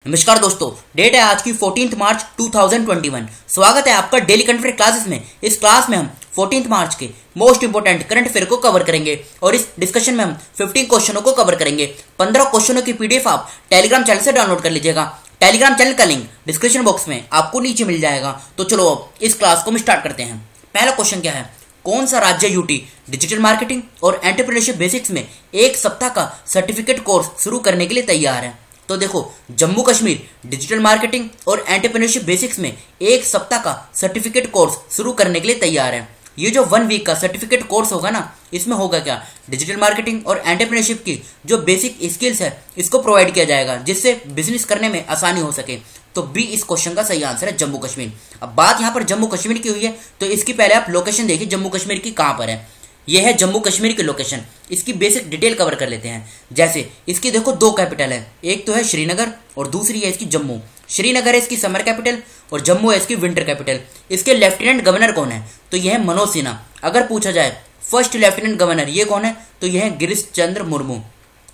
नमस्कार दोस्तों, डेट है आज की 14 मार्च 2021। स्वागत है आपका डेली करंट अफेयर क्लासेस में। इस क्लास में हम 14 मार्च के मोस्ट इंपोर्टेंट करंट अफेयर को कवर करेंगे और इस डिस्कशन में हम 15 क्वेश्चनों को कवर करेंगे। 15 क्वेश्चनों की पीडीएफ आप टेलीग्राम चैनल से डाउनलोड कर लीजिएगा। टेलीग्राम चैनल का लिंक डिस्क्रिप्शन बॉक्स में आपको नीचे मिल जाएगा। तो चलो अब इस क्लास को हम स्टार्ट करते हैं। पहला क्वेश्चन क्या है, कौन सा राज्य यूटी डिजिटल मार्केटिंग और एंटरप्रेन्योरशिप बेसिक्स में एक सप्ताह का सर्टिफिकेट कोर्स शुरू करने के लिए तैयार है? तो देखो, जम्मू कश्मीर डिजिटल मार्केटिंग और एंटरप्रेन्योरशिप बेसिक्स में एक सप्ताह का सर्टिफिकेट कोर्स शुरू करने के लिए तैयार है। ये जो 1 वीक का सर्टिफिकेट कोर्स होगा ना, इसमें होगा क्या, डिजिटल मार्केटिंग और एंटरप्रेन्योरशिप की जो बेसिक स्किल्स है इसको प्रोवाइड किया जाएगा, जिससे बिजनेस करने में आसानी हो सके। तो बी इस क्वेश्चन का सही आंसर है, जम्मू कश्मीर। अब बात यहाँ पर जम्मू कश्मीर की हुई है, तो इसकी पहले आप लोकेशन देखिए जम्मू कश्मीर की कहाँ पर है। यह है जम्मू कश्मीर की लोकेशन। इसकी बेसिक डिटेल कवर कर लेते हैं। जैसे इसकी देखो 2 कैपिटल है, एक तो है श्रीनगर और दूसरी है इसकी जम्मू। श्रीनगर है इसकी समर कैपिटल और जम्मू है इसकी विंटर कैपिटल। इसके लेफ्टिनेंट गवर्नर कौन है, तो यह है मनोज सिन्हा। अगर पूछा जाए फर्स्ट लेफ्टिनेंट गवर्नर ये कौन है, तो यह है गिरीश चंद्र मुर्मू।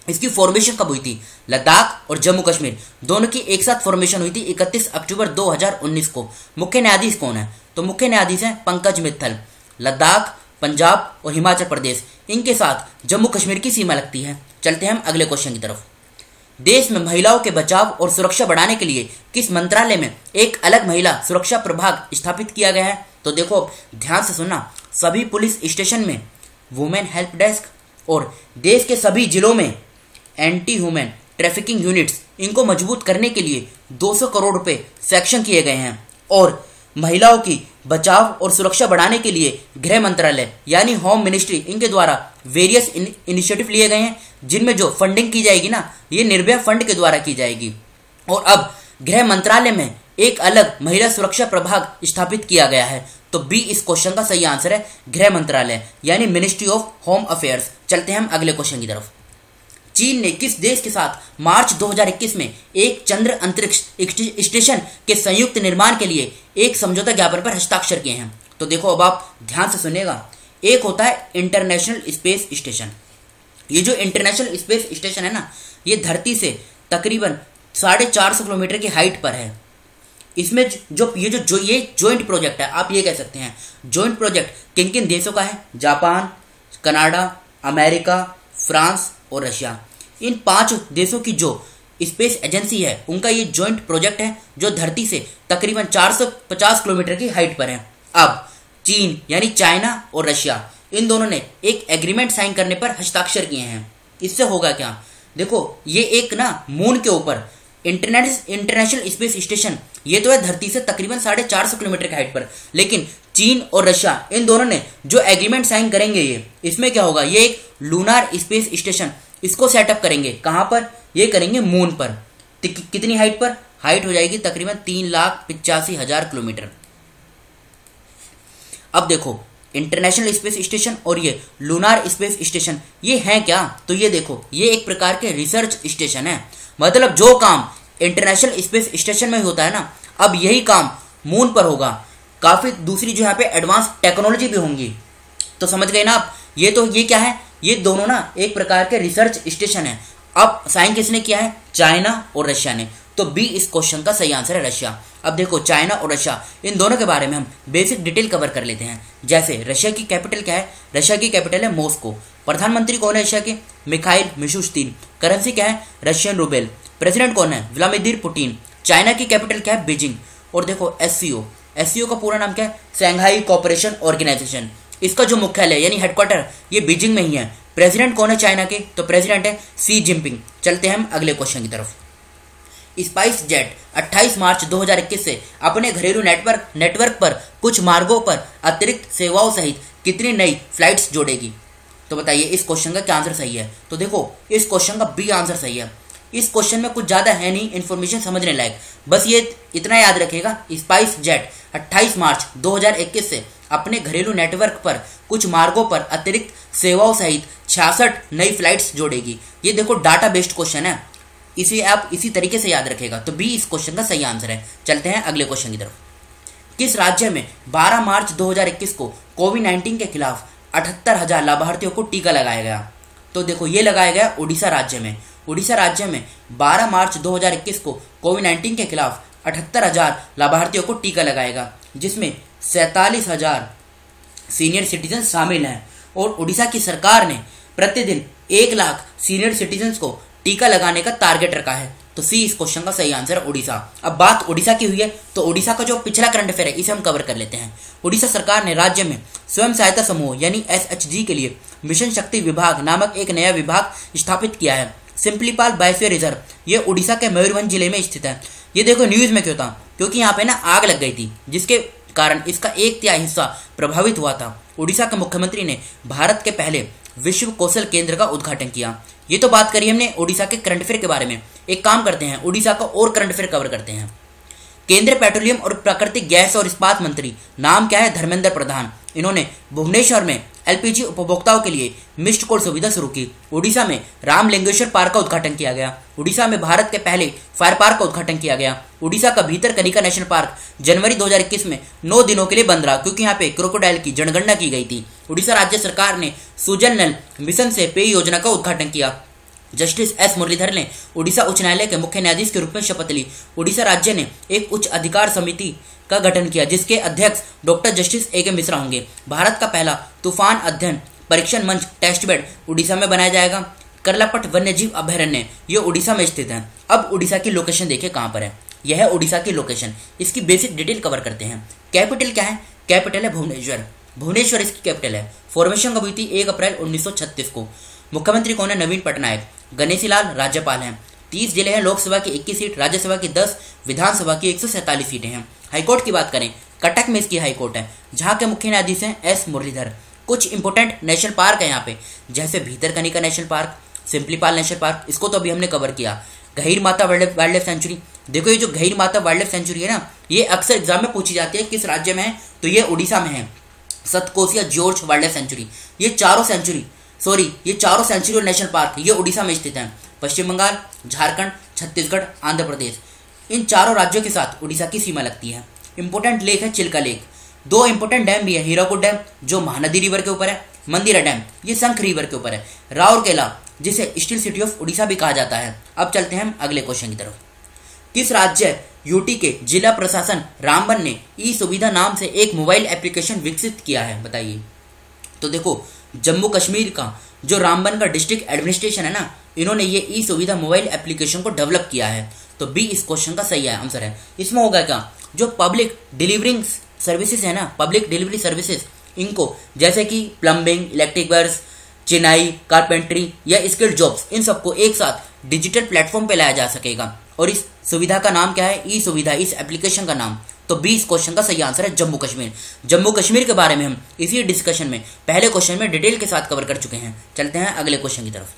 इसकी फॉर्मेशन कब हुई थी? लद्दाख और जम्मू कश्मीर दोनों की एक साथ फॉर्मेशन हुई थी 31 अक्टूबर 2019 को। मुख्य न्यायाधीश कौन है, तो मुख्य न्यायाधीश है पंकज मित्तल। लद्दाख, पंजाब और हिमाचल प्रदेश, इनके साथ जम्मू कश्मीर की सीमा लगती है। चलते हैं हम अगले क्वेश्चन की तरफ। देश में महिलाओं के बचाव और सुरक्षा बढ़ाने के लिए किस मंत्रालय में एक अलग महिला सुरक्षा प्रभाग स्थापित किया गया है? तो देखो, ध्यान से सुनना, सभी पुलिस स्टेशन में वुमेन हेल्प डेस्क और देश के सभी जिलों में एंटी ह्यूमन ट्रैफिकिंग यूनिट्स, इनको मजबूत करने के लिए 200 करोड़ रुपए सैंक्शन किए गए हैं। और महिलाओं की बचाव और सुरक्षा बढ़ाने के लिए गृह मंत्रालय यानी होम मिनिस्ट्री, इनके द्वारा वेरियस इनिशिएटिव लिए गए हैं, जिनमें जो फंडिंग की जाएगी ना, ये निर्भया फंड के द्वारा की जाएगी। और अब गृह मंत्रालय में एक अलग महिला सुरक्षा प्रभाग स्थापित किया गया है। तो बी इस क्वेश्चन का सही आंसर है, गृह मंत्रालय यानी मिनिस्ट्री ऑफ होम अफेयर्स। चलते हैं हम अगले क्वेश्चन की तरफ। चीन ने किस देश के साथ मार्च 2021 में एक चंद्र अंतरिक्ष स्टेशन के संयुक्त निर्माण के लिए एक समझौता ज्ञापन पर हस्ताक्षर किए हैं? तो देखो, अब आप ध्यान से सुनिएगा। एक होता है इंटरनेशनल स्पेस स्टेशन। ये जो इंटरनेशनल स्पेस स्टेशन है ना, ये धरती से तकरीबन 450 किलोमीटर की हाइट पर है। इसमें ये ज्वाइंट प्रोजेक्ट है, आप ये कह सकते हैं ज्वाइंट प्रोजेक्ट किन किन देशों का है? जापान, कनाडा, अमेरिका, फ्रांस और रशिया। इन 5 देशों की जो स्पेस एजेंसी है, उनका ये ज्वाइंट प्रोजेक्ट है, जो धरती से तकरीबन 450 किलोमीटर की हाइट पर है। अब चीन यानी चाइना और रशिया, इन दोनों ने एक एग्रीमेंट साइन करने पर हस्ताक्षर किए हैं। इससे होगा क्या, देखो, ये एक ना मून के ऊपर इंटरनेशनल स्पेस स्टेशन, ये तो है धरती से तकरीबन 450 किलोमीटर की हाइट पर, लेकिन चीन और रशिया इन दोनों ने जो एग्रीमेंट साइन करेंगे, ये इसमें क्या होगा, ये एक लूनार स्पेस स्टेशन इसको सेटअप करेंगे। कहां पर? ये करेंगे मून पर। कितनी हाइट पर? हाइट हो जाएगी तकरीबन 3,85,000 किलोमीटर। अब देखो, इंटरनेशनल स्पेस स्टेशन और ये लूनार स्पेस स्टेशन, ये है क्या, तो ये देखो, ये एक प्रकार के रिसर्च स्टेशन है। मतलब जो काम इंटरनेशनल स्पेस स्टेशन में होता है ना, अब यही काम मून पर होगा। काफी दूसरी जो यहाँ पे एडवांस टेक्नोलॉजी भी होंगी। तो समझ गए ना आप? ये क्या है, ये दोनों ना एक प्रकार के रिसर्च स्टेशन है। अब साइन किसने किया है? चाइना और रशिया ने। तो बी इस क्वेश्चन का सही आंसर है, रशिया। अब देखो, चाइना और रशिया, इन दोनों के बारे में हम बेसिक डिटेल कवर कर लेते हैं। जैसे रशिया की कैपिटल क्या है? रशिया की कैपिटल है मॉस्को। प्रधानमंत्री कौन है रशिया के? Mikhail Mishustin. करेंसी क्या है? रशियन रूबेल। प्रेसिडेंट कौन है? Vladimir Putin. चाइना की कैपिटल क्या है? बीजिंग। और देखो एससीओ का पूरा नाम क्या है? Shanghai Cooperation Organisation. इसका जो मुख्यालय यानी हेडक्वार्टर ये बीजिंग में ही है। प्रेसिडेंट कौन है चाइना के? तो प्रेसिडेंट है सी जिनपिंग। चलते हैं हम अगले क्वेश्चन की तरफ। स्पाइस जेट 28 मार्च 2021 से अपने घरेलू नेटवर्क पर कुछ मार्गों पर अतिरिक्त सेवाओं सहित कितनी नई फ्लाइट्स जोड़ेगी? तो बताइए इस क्वेश्चन का क्या आंसर सही है? तो देखो, इस क्वेश्चन का बी आंसर सही है। इस क्वेश्चन में कुछ ज्यादा है नहीं इन्फॉर्मेशन समझने लायक, बस ये इतना याद रखेगा, स्पाइस जेट 28 मार्च 2021 से अपने घरेलू नेटवर्क पर कुछ मार्गों पर अतिरिक्त सेवाओं सहित 66 नई फ्लाइट्स जोड़ेगी। ये देखो डाटा बेस्ड क्वेश्चन है, इसे आप इसी तरीके से याद रखेगा। तो बी इस क्वेश्चन का सही आंसर है। चलते हैं अगले क्वेश्चन की तरफ। किस राज्य में 12 मार्च 2021 को कोविड-19 के खिलाफ 78,000 लाभार्थियों को टीका लगाया गया? तो देखो, ये लगाया गया उड़ीसा राज्य में। उड़ीसा राज्य में 12 मार्च 2021 को कोविड-19 के खिलाफ 78,000 लाभार्थियों को टीका लगाएगा, जिसमें 47,000 सीनियर सिटीजन शामिल हैं। और उड़ीसा की सरकार ने प्रतिदिन 1 लाख सीनियर सिटीजन को टीका लगाने का टारगेट रखा है। तो सी इस क्वेश्चन का सही आंसर है उड़ीसा। अब बात उड़ीसा की हुई है तो उड़ीसा का जो पिछला करंट अफेयर है इसे हम कवर कर लेते हैं। उड़ीसा सरकार ने राज्य में स्वयं सहायता समूह यानी SHG के लिए मिशन शक्ति विभाग नामक एक नया विभाग स्थापित किया है। सिंपलीपाल बायोस्फीयर रिजर्व ये उड़ीसा के मयूरभंज जिले में स्थित है। ये देखो न्यूज में क्यों था, क्योंकि यहाँ पे ना आग लग गई थी, जिसके कारण इसका 1/3 हिस्सा प्रभावित हुआ था। उड़ीसा के मुख्यमंत्री ने भारत के पहले विश्व कौशल केंद्र का उद्घाटन किया। ये तो बात करी हमने उड़ीसा के करंट अफेयर के बारे में। एक काम करते हैं, उड़ीसा का और करंट अफेयर कवर करते हैं। केंद्रीय पेट्रोलियम और प्राकृतिक गैस और इस्पात मंत्री, नाम क्या है? धर्मेंद्र प्रधान। इन्होंने भुवनेश्वर में LPG उपभोक्ताओं के लिए मिस्ड कॉल सुविधा शुरू की। उड़ीसा में रामलिंगेश्वर पार्क का उद्घाटन किया गया। उड़ीसा में भारत के पहले फायर पार्क का उद्घाटन किया गया। उड़ीसा का भीतरकनिका नेशनल पार्क जनवरी 2021 में 9 दिनों के लिए बंद रहा, क्योंकि यहाँ पे क्रोकोडाइल की जनगणना की गई थी। उड़ीसा राज्य सरकार ने सुजल नल मिशन से पेय योजना का उद्घाटन किया। जस्टिस S मुरलीधर ने उड़ीसा उच्च न्यायालय के मुख्य न्यायाधीश के रूप में शपथ ली। उड़ीसा राज्य ने एक उच्च अधिकार समिति का गठन किया, जिसके अध्यक्ष डॉक्टर जस्टिस AK मिश्रा होंगे। भारत का पहला तूफान अध्ययन परीक्षण मंच टेस्ट बेड उड़ीसा में बनाया जाएगा। करलापट वन्यजीव अभयारण्य ये उड़ीसा में स्थित है। अब उड़ीसा की लोकेशन देखिए कहाँ पर है। यह है उड़ीसा की लोकेशन। इसकी बेसिक डिटेल कवर करते हैं। कैपिटल क्या है? कैपिटल है भुवनेश्वर। भुवनेश्वर इसकी कैपिटल है। फॉर्मेशन कब हुई थी? 1 अप्रैल 1936 को। मुख्यमंत्री कौन है? नवीन पटनायक। गणेशीलाल राज्यपाल हैं। 30 जिले हैं। लोकसभा की 21 सीट, राज्यसभा की 10, विधानसभा की 147 सीटें हैं। हाईकोर्ट की बात करें, कटक में इसकी हाईकोर्ट है, जहां के मुख्य न्यायाधीश हैं S मुरलीधर। कुछ इंपोर्टेंट नेशनल पार्क है यहाँ पे, जैसे Bhitarkanika national park, Similipal national park, इसको तो अभी हमने कवर किया। गहीर माता वाइल्ड लाइफ सेंचुरी। देखो ये जो गहीर माता वाइल्ड लाइफ सेंचुरी है ना, ये अक्सर एग्जाम में पूछी जाती है किस राज्य में है, तो ये उड़ीसा में है। Satkosia George wild life sanctuary, ये चारों सेंचुरी और नेशनल पार्क ये उड़ीसा में स्थित हैं। पश्चिम बंगाल, झारखंड, छत्तीसगढ़, आंध्र प्रदेश, इन चारों राज्यों के साथ उड़ीसा की सीमा लगती है। इंपोर्टेंट लेक है चिल्का लेक। 2 इंपोर्टेंट डैम भी है, हीराकुड डैम जो महानदी रिवर के ऊपर है, मंदिरा डैम ये शंख रिवर के ऊपर है, राउरकेला जिसे स्टील सिटी ऑफ उड़ीसा भी कहा जाता है। अब चलते हैं हम अगले क्वेश्चन की तरफ। किस राज्य यूटी के जिला प्रशासन रामबन ने ई सुविधा नाम से एक मोबाइल एप्लीकेशन विकसित किया है? बताइए। तो देखो जम्मू कश्मीर का जो रामबन का डिस्ट्रिक्ट एडमिनिस्ट्रेशन है ना, इन्होंने ये ई सुविधा मोबाइल एप्लीकेशन को डेवलप किया है। तो बी इस क्वेश्चन का सही आंसर है। इसमें होगा क्या, जो पब्लिक डिलीवरिंग सर्विसेज है ना, पब्लिक डिलीवरी सर्विसेज, इनको जैसे कि प्लम्बिंग, इलेक्ट्रिक वर्क्स, चिनाई, कारपेंटरी या स्किल्ड जॉब्स, इन सबको एक साथ डिजिटल प्लेटफॉर्म पे लाया जा सकेगा। और इस सुविधा का नाम क्या है? ई सुविधा, इस एप्लीकेशन का नाम। तो बी इस क्वेश्चन का सही आंसर है जम्मू कश्मीर। जम्मू कश्मीर के बारे में हम इसी डिस्कशन में पहले क्वेश्चन में डिटेल के साथ कवर कर चुके हैं। चलते हैं अगले क्वेश्चन की तरफ।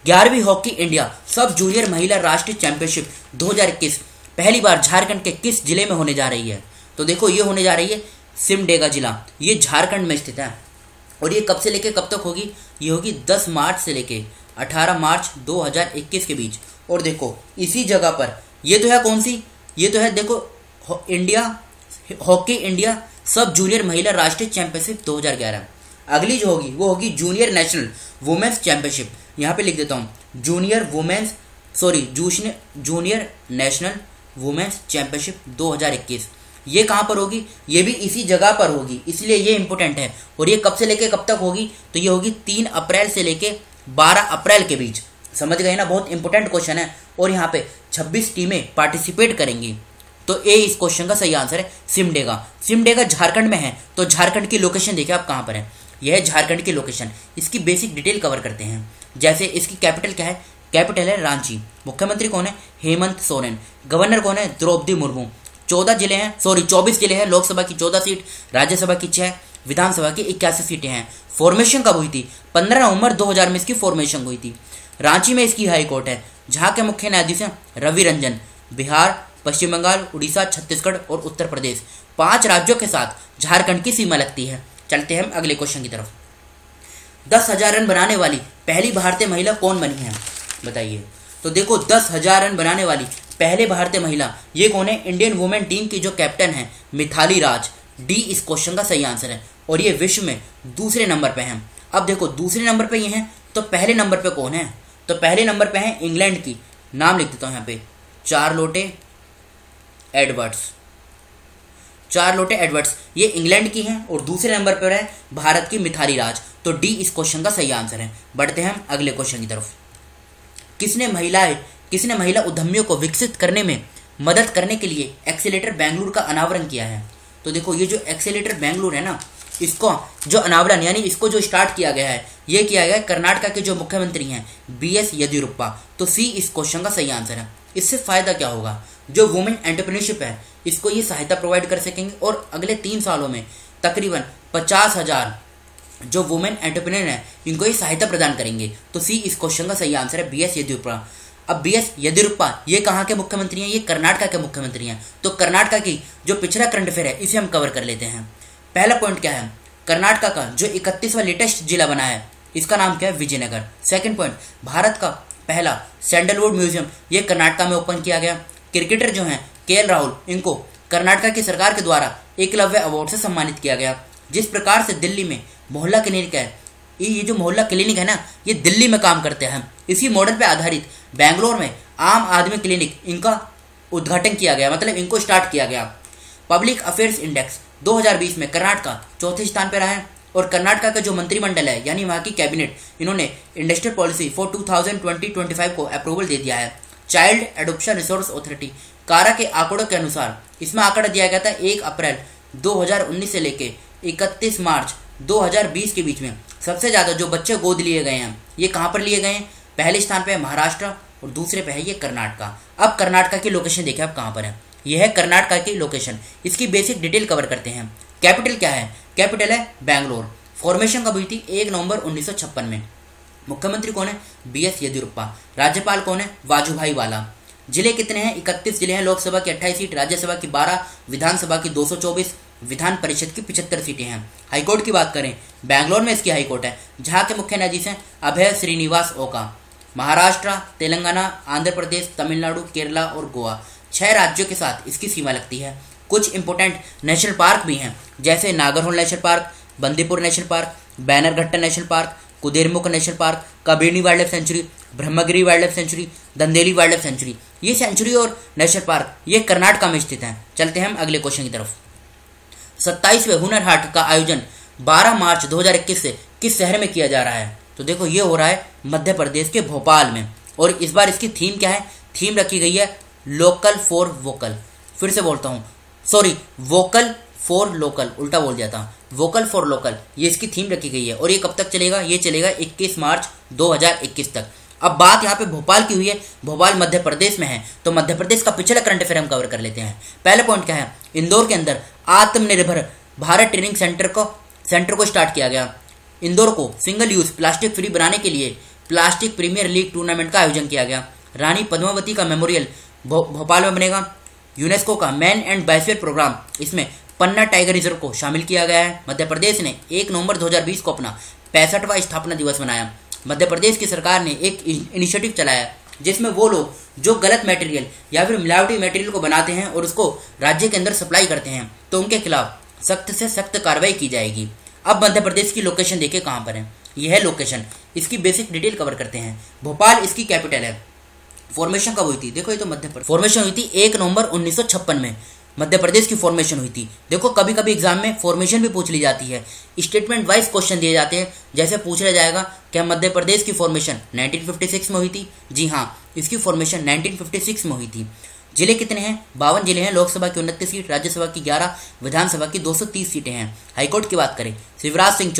11वीं हॉकी इंडिया सब जूनियर महिला राष्ट्रीय चैंपियनशिप 2021 पहली बार झारखंड के किस जिले में होने जा रही है? तो देखो ये होने जा रही है सिमडेगा जिला, ये झारखंड में स्थित है। और ये कब से लेके कब तक होगी? ये होगी 10 मार्च से लेके 18 मार्च 2021 के बीच। और देखो इसी जगह पर ये तो है कौन सी? ये तो है देखो हॉकी इंडिया सब जूनियर महिला राष्ट्रीय चैंपियनशिप 2011। अगली जो होगी वो होगी जूनियर नेशनल वुमेन्स चैंपियनशिप। यहाँ पे लिख देता हूँ जूनियर नेशनल वुमेन्स चैंपियनशिप 2021। ये कहाँ पर होगी? ये भी इसी जगह पर होगी, इसलिए ये इंपोर्टेंट है। और ये कब से लेके कब तक होगी? तो ये होगी 3 अप्रैल से लेके 12 अप्रैल के बीच। समझ गए ना, बहुत इंपोर्टेंट क्वेश्चन है। और यहाँ पे 26 टीमें पार्टिसिपेट करेंगी। तो ए इस क्वेश्चन का सही आंसर है सिमडेगा। सिमडेगा झारखंड में है, तो झारखंड की लोकेशन देखिए आप कहाँ पर है। यह है झारखंड की लोकेशन। इसकी बेसिक डिटेल कवर करते हैं। जैसे इसकी कैपिटल क्या है? कैपिटल है रांची। मुख्यमंत्री कौन है? हेमंत सोरेन। गवर्नर कौन है? द्रौपदी मुर्मू। 24 जिले हैं। लोकसभा की 14 सीट, राज्यसभा की 6, विधानसभा की 81 सीटें हैं। फॉर्मेशन कब हुई थी? 15 नवंबर 2000 में इसकी फॉर्मेशन हुई थी। रांची में इसकी हाई कोर्ट है, जहां के मुख्य न्यायाधीश हैं रवि रंजन। बिहार, पश्चिम बंगाल, उड़ीसा, छत्तीसगढ़ और उत्तर प्रदेश, 5 राज्यों के साथ झारखंड की सीमा लगती है। चलते हैं हम अगले क्वेश्चन की तरफ। 10,000 रन बनाने वाली पहली भारतीय महिला कौन बनी है? बताइए। तो देखो 10,000 रन बनाने वाली पहले भारतीय महिला ये कौन है? इंडियन वुमेन टीम की जो कैप्टन है मिथाली राज। डी इस क्वेश्चन का सही आंसर है। और ये विश्व में दूसरे नंबर पे हैं। अब देखो दूसरे नंबर पे ये हैं, तो पहले नंबर पे कौन है? तो पहले नंबर पे है इंग्लैंड की, नाम लिख देता हूं यहाँ पे, चार्लोटे एडवर्ड्स, ये इंग्लैंड की हैं। और दूसरे नंबर पर है भारत की मिथाली राज। तो डी इस क्वेश्चन का सही आंसर है। बढ़ते हैं हम अगले क्वेश्चन की तरफ। किसने महिला उद्यमियों को विकसित करने में मदद करने के लिए एक्सेलेरेटर बेंगलुरु का अनावरण किया है? तो देखो ये जो एक्सेलेरेटर बेंगलुरु है ना, इसको जो अनावरण यानी इसको जो स्टार्ट किया गया है, ये किया गया है कर्नाटक के जो मुख्यमंत्री हैं BS येदियुरप्पा। तो सी इस क्वेश्चन का सही आंसर है। इससे फायदा क्या होगा? जो वुमेन एंटरप्रेन्योरशिप है इसको ये सहायता प्रोवाइड कर सकेंगे और अगले 3 सालों में तकरीबन 50,000 जो वुमेन एंटरप्रेन्योर है इनको ये सहायता प्रदान करेंगे। तो सी इस क्वेश्चन का सही आंसर है, BS येदियुरप्पा। अब BS येदियुरप्पा ये कहाँ के मुख्यमंत्री हैं? ये कर्नाटक के मुख्यमंत्री हैं। तो कर्नाटक की जो पिछड़ा करंट अफेयर है इसे हम कवर कर लेते हैं। पहला पॉइंट क्या है? कर्नाटक का जो 31वां लेटेस्ट जिला बना है इसका नाम क्या है? विजयनगर। सेकंड पॉइंट, भारत का पहला सैंडलवुड म्यूजियम ये कर्नाटक में ओपन किया गया। क्रिकेटर जो हैं KL राहुल, इनको कर्नाटक की सरकार के द्वारा एकलव्य अवार्ड से सम्मानित किया गया। जिस प्रकार से दिल्ली में मोहल्ला क्लिनिक है, ये जो मोहल्ला क्लिनिक है ना, ये दिल्ली में काम करते हैं। इसी मॉडल पर आधारित बेंगलोर में आम आदमी क्लिनिक इनका उद्घाटन किया गया, मतलब इनको स्टार्ट किया गया। पब्लिक अफेयर्स इंडेक्स 2020 में कर्नाटक चौथे स्थान पर रहा है। और कर्नाटक का जो मंत्रिमंडल है यानी वहाँ की कैबिनेट, इन्होंने इंडस्ट्रियल पॉलिसी फॉर 2020-25 को अप्रूवल दे दिया है। चाइल्ड एडॉप्शन रिसोर्स अथॉरिटी कारा के आंकड़ों के अनुसार इसमें आंकड़ा दिया गया था 1 अप्रैल 2019 से लेके 31 मार्च 2020 के बीच में सबसे ज्यादा जो बच्चे गोद लिए गए हैं ये कहाँ पर लिए गए हैं? पहले स्थान पे है महाराष्ट्र और दूसरे पे है ये कर्नाटक। अब कर्नाटक की लोकेशन देखें अब कहाँ पर है। यह है कर्नाटक की लोकेशन। इसकी बेसिक डिटेल कवर करते हैं। कैपिटल क्या है? कैपिटल है बेंगलोर। फॉर्मेशन कब हुई थी? 1 नवंबर 1956 में। मुख्यमंत्री कौन है? BS येदियुरप्पा। राज्यपाल कौन है? वाजुभाई वाला। जिले कितने हैं? 31 जिले हैं। लोकसभा की 28 सीट, राज्यसभा की 12, विधानसभा की 224, विधान परिषद की 75 सीटें हैं। हाईकोर्ट की बात करें, बेंगलोर में इसकी हाईकोर्ट है, जहां के मुख्य न्यायाधीश हैं अभय श्रीनिवास ओका। महाराष्ट्र, तेलंगाना, आंध्र प्रदेश, तमिलनाडु, केरला और गोवा 6 राज्यों के साथ इसकी सीमा लगती है। कुछ इंपोर्टेंट नेशनल पार्क भी हैं, जैसे Nagarhole national park, Bandipur national park, Bannerghatta national park, Kudremukh national park, Kabini wildlife sanctuary, Brahmagiri wildlife sanctuary, Dandeli wildlife sanctuary. ये सेंचुरी और नेशनल पार्क ये कर्नाटक में स्थित हैं। चलते हैं हम अगले क्वेश्चन की तरफ। 27वें हुनर हाट का आयोजन 12 मार्च 2021 से किस शहर में किया जा रहा है? तो देखो ये हो रहा है मध्य प्रदेश के भोपाल में। और इस बार इसकी थीम क्या है? थीम रखी गई है लोकल फॉर वोकल। फिर से बोलता हूँ, सॉरी, वोकल फॉर लोकल, उल्टा बोल दिया था। वोकल फॉर लोकल ये इसकी थीम रखी गई है। और ये कब तक चलेगा? ये चलेगा 21 मार्च 2021 तक। अब बात यहाँ पे भोपाल की हुई है। भोपाल मध्य प्रदेश में है, तो मध्य प्रदेश का पिछला करंट अफेयर हम कवर कर लेते हैं। पहले पॉइंट क्या है? इंदौर के अंदर आत्मनिर्भर भारत ट्रेनिंग सेंटर को स्टार्ट किया गया। इंदौर को सिंगल यूज प्लास्टिक फ्री बनाने के लिए प्लास्टिक प्रीमियर लीग टूर्नामेंट का आयोजन किया गया। रानी पद्मावती का मेमोरियल भोपाल में बनेगा। यूनेस्को का मैन एंड बायोस्फीयर प्रोग्राम, इसमें पन्ना टाइगर रिजर्व को शामिल किया गया है। मध्य प्रदेश ने 1 नवंबर 2020 को अपना 65वां स्थापना दिवस मनाया। मध्य प्रदेश की सरकार ने एक इनिशिएटिव चलाया जिसमें वो लोग जो गलत मटेरियल या फिर मिलावटी मटेरियल को बनाते हैं और उसको राज्य के अंदर सप्लाई करते हैं, तो उनके खिलाफ सख्त से सख्त कार्रवाई की जाएगी। अब मध्य प्रदेश की लोकेशन देखिए कहाँ पर है। यह है लोकेशन। इसकी बेसिक डिटेल कवर करते हैं। भोपाल इसकी कैपिटल है। फॉर्मेशन कब हुई थी? देखो ये तो मध्य प्रदेश फॉर्मेशन हुई थी 1 नवंबर 1956 में मध्य प्रदेश की फॉर्मेशन हुई थी। देखो कभी कभी एग्जाम में फॉर्मेशन भी पूछ ली जाती है। स्टेटमेंट वाइज क्वेश्चन दिए जाते हैं। जैसे पूछ लिया जाएगा क्या मध्य प्रदेश की फॉर्मेशन 1956 में हुई थी? जी हाँ, इसकी फॉर्मेशन 1956 में हुई थी। जिले कितने हैं? 52 जिले हैं। लोकसभा की 29 सीट, राज्यसभा की 11, विधानसभा की 230 सीटें हैं। हाईकोर्ट की बात करें, शिवराज सिंह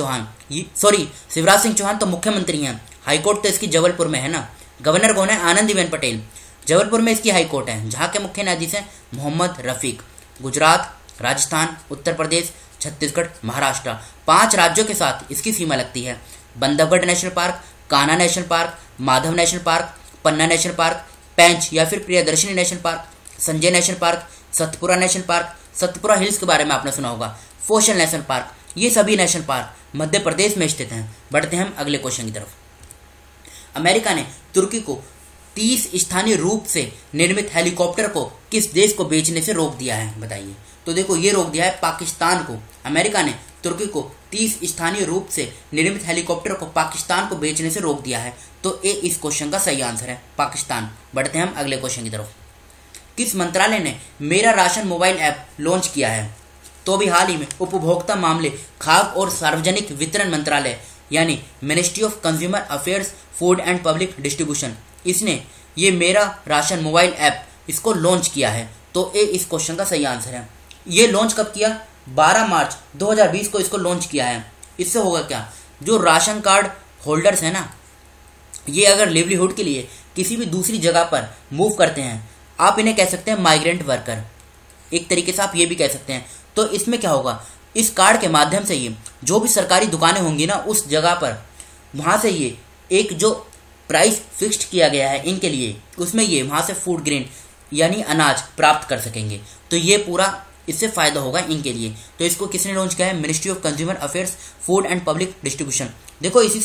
चौहान तो मुख्यमंत्री हैं। हाईकोर्ट तो इसकी जबलपुर में है ना। गवर्नर कौन है? आनंदीबेन पटेल। जबलपुर में इसकी हाईकोर्ट है, जहाँ के मुख्य न्यायाधीश हैं मोहम्मद रफीक। गुजरात, राजस्थान, उत्तर प्रदेश, छत्तीसगढ़, महाराष्ट्र 5 राज्यों के साथ इसकी सीमा लगती है। Bandhavgarh national park, Kanha national park, Madhav national park, Panna national park, Pench या फिर Priyadarshini national park, Sanjay national park, Satpura national park, Satpura hills के बारे में आपने सुना होगा, फोशल नेशनल पार्क, ये सभी नेशनल पार्क मध्य प्रदेश में स्थित हैं। बढ़ते हैं हम अगले क्वेश्चन की तरफ। अमेरिका ने तुर्की को 30 स्थानीय रूप से निर्मित हेलीकॉप्टर को किस देश को बेचने से रोक दिया है? बताइए। तो देखो ये रोक दिया है पाकिस्तान को। अमेरिका ने तुर्की को 30 स्थानीय रूप से निर्मित हेलीकॉप्टर को पाकिस्तान को बेचने से रोक दिया है। तो ए इस क्वेश्चन का सही आंसर है, पाकिस्तान। बढ़ते हैं हम अगले क्वेश्चन की तरफ। किस मंत्रालय ने मेरा राशन मोबाइल ऐप लॉन्च किया है? तो भी हाल ही में उपभोक्ता मामले, खाद्य और सार्वजनिक वितरण मंत्रालय यानी ministry of consumer affairs, food and public distribution, इसने ये मेरा राशन मोबाइल ऐप इसको लॉन्च किया है। तो ए इस क्वेश्चन का सही आंसर है। ये लॉन्च कब किया? 12 मार्च 2020 को इसको लॉन्च किया है। इससे होगा क्या, जो राशन कार्ड होल्डर्स हैं ना, ये अगर लिवलीहुड के लिए किसी भी दूसरी जगह पर मूव करते हैं, आप इन्हें कह सकते हैं माइग्रेंट वर्कर, एक तरीके से आप ये भी कह सकते हैं। तो इसमें क्या होगा, इस कार्ड के माध्यम से ये जो भी सरकारी दुकानें होंगी ना उस जगह पर, वहाँ से ये एक जो प्राइस फिक्स्ड किया गया है इनके लिए, उसमें ये वहाँ से फूड ग्रेन यानी अनाज प्राप्त कर सकेंगे। तो ये पूरा इससे फायदा होगा इनके लिए। तो इसको किसने लॉन्च किया है? Ministry of consumer affairs, food and public distribution. देखो इसी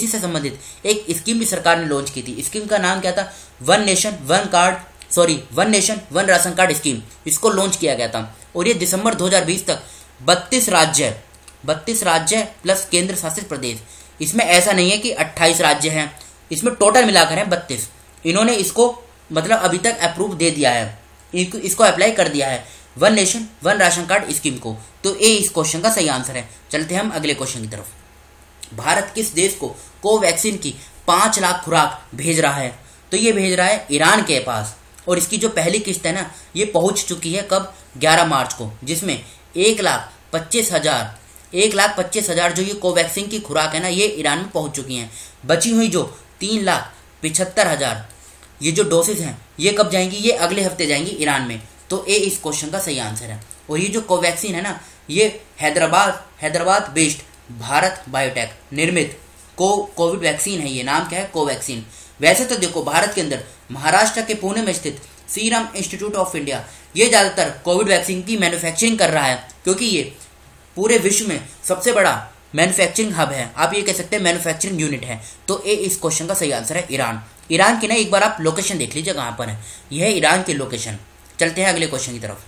से संबंधित एक स्कीम भी सरकार ने लॉन्च की थी। स्कीम का नाम क्या था? One nation one ration card scheme. इसको लॉन्च किया गया था और ये दिसंबर 2020 तक 32 राज्य प्लस केंद्र शासित प्रदेश, इसमें ऐसा नहीं है कि 28 राज्य हैं, इसमें टोटल मिलाकर है 32। इन्होंने इसको मतलब अभी तक अप्रूव दे दिया है, इसको अप्लाई कर दिया है one nation one ration card scheme को। तो ए इस क्वेश्चन का सही आंसर है। चलते हैं हम अगले क्वेश्चन की तरफ। भारत किस देश को कोवैक्सीन की 5 लाख खुराक भेज रहा है? तो ये भेज रहा है ईरान के पास, और इसकी जो पहली किस्त है ना, ये पहुंच चुकी है कब? 11 मार्च को, जिसमें 1,25,000 जो ये कोवैक्सीन की खुराक है ना, ये ईरान में पहुंच चुकी हैं। बची हुई जो 3,75,000 ये जो डोसेज हैं, ये कब जाएंगी? ये अगले हफ्ते जाएंगी ईरान में। तो ए इस क्वेश्चन का सही आंसर है। और ये जो कोवैक्सीन है ना, ये हैदराबाद बेस्ड भारत बायोटेक निर्मित कोविड वैक्सीन है। ये नाम क्या है? कोवैक्सीन। वैसे तो देखो भारत के अंदर महाराष्ट्र के पुणे में स्थित सीरम इंस्टीट्यूट ऑफ इंडिया ये ज्यादातर कोविड वैक्सीन की मैन्युफैक्चरिंग कर रहा है, क्योंकि ये पूरे विश्व में सबसे बड़ा मैन्युफैक्चरिंग हब है, आप ये कह सकते हैं मैन्युफैक्चरिंग यूनिट है। तो ए इस क्वेश्चन का सही आंसर है ईरान। ईरान की ना एक बार आप लोकेशन देख लीजिए कहाँ पर है, यह है ईरान की लोकेशन। चलते हैं अगले क्वेश्चन की तरफ।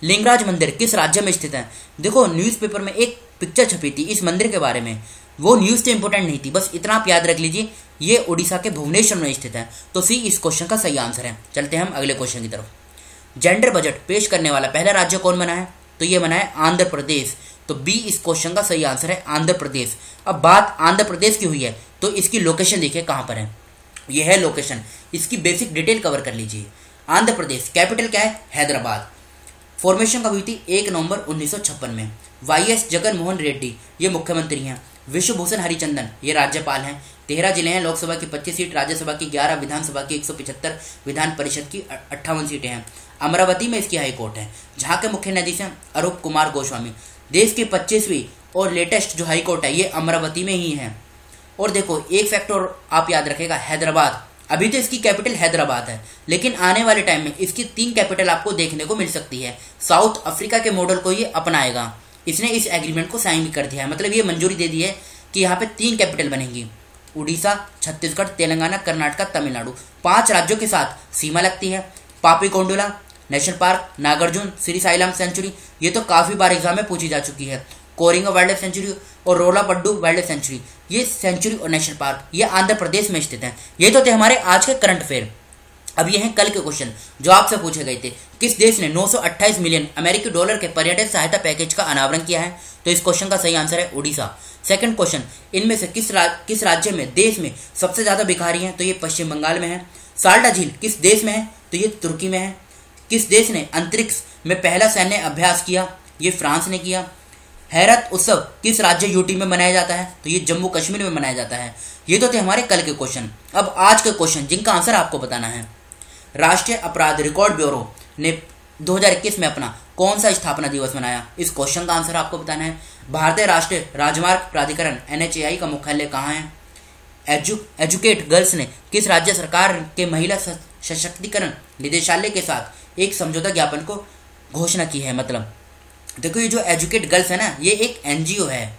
लिंगराज मंदिर किस राज्य में स्थित है? देखो न्यूज़पेपर में एक पिक्चर छपी थी इस मंदिर के बारे में, वो न्यूज़ तो इंपॉर्टेंट नहीं थी, बस इतना आप याद रख लीजिए, ये उड़ीसा के भुवनेश्वर में स्थित है। तो सी इस क्वेश्चन का सही आंसर है। चलते हैं हम अगले क्वेश्चन की तरफ। जेंडर बजट पेश करने वाला पहला राज्य कौन बना है? तो ये बना है आंध्र प्रदेश। तो बी इस क्वेश्चन का सही आंसर है, आंध्र प्रदेश। अब बात आंध्र प्रदेश की हुई है तो इसकी लोकेशन देखिए कहाँ पर है। यह है लोकेशन, इसकी बेसिक डिटेल कवर कर लीजिए। आंध्र प्रदेश, कैपिटल क्या है? हैदराबाद। फॉर्मेशन कब हुई थी? 1 नवंबर 1956 में। वाईएस जगन मोहन रेड्डी ये मुख्यमंत्री हैं। विश्वभूषण हरिचंदन ये राज्यपाल हैं। 13 जिले हैं, लोकसभा की 25 सीट, राज्यसभा की 11, विधानसभा की 175, विधान परिषद की 58 सीटें हैं। अमरावती में इसकी हाईकोर्ट है, जहाँ के मुख्य न्यायाधीश हैं अरूप कुमार गोस्वामी। देश की 25वीं और लेटेस्ट जो हाईकोर्ट है ये अमरावती में ही है। और देखो एक फैक्टर आप याद रखेगा, हैदराबाद, अभी तो इसकी कैपिटल हैदराबाद है, लेकिन आने वाले टाइम में इसकी 3 कैपिटल आपको देखने को मिल सकती है। साउथ अफ्रीका के मॉडल को ये अपनाएगा, इसने इस एग्रीमेंट को साइन भी कर दिया है, मतलब ये मंजूरी दे दी है कि यहाँ पे 3 कैपिटल बनेंगी। उड़ीसा, छत्तीसगढ़, तेलंगाना, कर्नाटक, तमिलनाडु, 5 राज्यों के साथ सीमा लगती है। पापीकोंडुला national park, Nagarjuna Srisailam century ये तो काफी बार एग्जाम में पूछी जा चुकी है। कोरिंगा वाइल्ड लाइफ सेंचुरी और रोलापड्डू वाइल्ड लाइफ सेंचुरी, ये सेंचुरी और नेशनल पार्क ये आंध्र प्रदेश में स्थित हैं। ये तो थे हमारे आज के करंट अफेयर। अब ये हैं कल के क्वेश्चन जो आपसे पूछे गए थे। किस देश ने 928 मिलियन अमेरिकी डॉलर के पर्यटन सहायता पैकेज का अनावरण किया है? तो इस क्वेश्चन का सही आंसर है उड़ीसा। सेकंड क्वेश्चन, इनमें से किस राज्य में देश में सबसे ज्यादा भिखारी हैं? तो ये पश्चिम बंगाल में है। साल्डा झील किस देश में है? तो ये तुर्की में है। किस देश ने अंतरिक्ष में पहला सैन्य अभ्यास किया? ये फ्रांस ने किया। हैरत उत्सव किस राज्य यूटी में मनाया जाता है? तो ये जम्मू कश्मीर में मनाया जाता है। ये तो थे हमारे कल के क्वेश्चन। अब आज के क्वेश्चन जिनका आंसर आपको बताना है। राष्ट्रीय अपराध रिकॉर्ड ब्यूरो ने 2021 में अपना कौन सा स्थापना दिवस मनाया? इस क्वेश्चन का आंसर आपको बताना है। भारतीय राष्ट्रीय राजमार्ग प्राधिकरण NHAI का मुख्यालय कहाँ है? एजुकेट गर्ल्स ने किस राज्य सरकार के महिला सशक्तिकरण निदेशालय के साथ एक समझौता ज्ञापन को घोषणा की है? मतलब देखो ये जो एजुकेट गर्ल्स है ना, ये एक NGO है,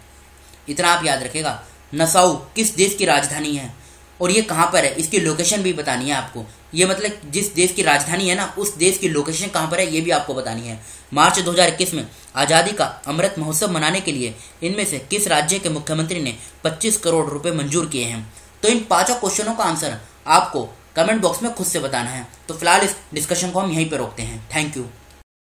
इतना आप याद रखेगा। नसाउ किस देश की राजधानी है और ये कहाँ पर है? इसकी लोकेशन भी बतानी है आपको। ये मतलब जिस देश की राजधानी है ना, उस देश की लोकेशन कहाँ पर है ये भी आपको बतानी है। मार्च 2021 में आज़ादी का अमृत महोत्सव मनाने के लिए इनमें से किस राज्य के मुख्यमंत्री ने 25 करोड़ रुपए मंजूर किए हैं? तो इन 5 क्वेश्चनों का आंसर आपको कमेंट बॉक्स में खुद से बताना है। तो फिलहाल इस डिस्कशन को हम यहीं पर रोकते हैं। Thank you.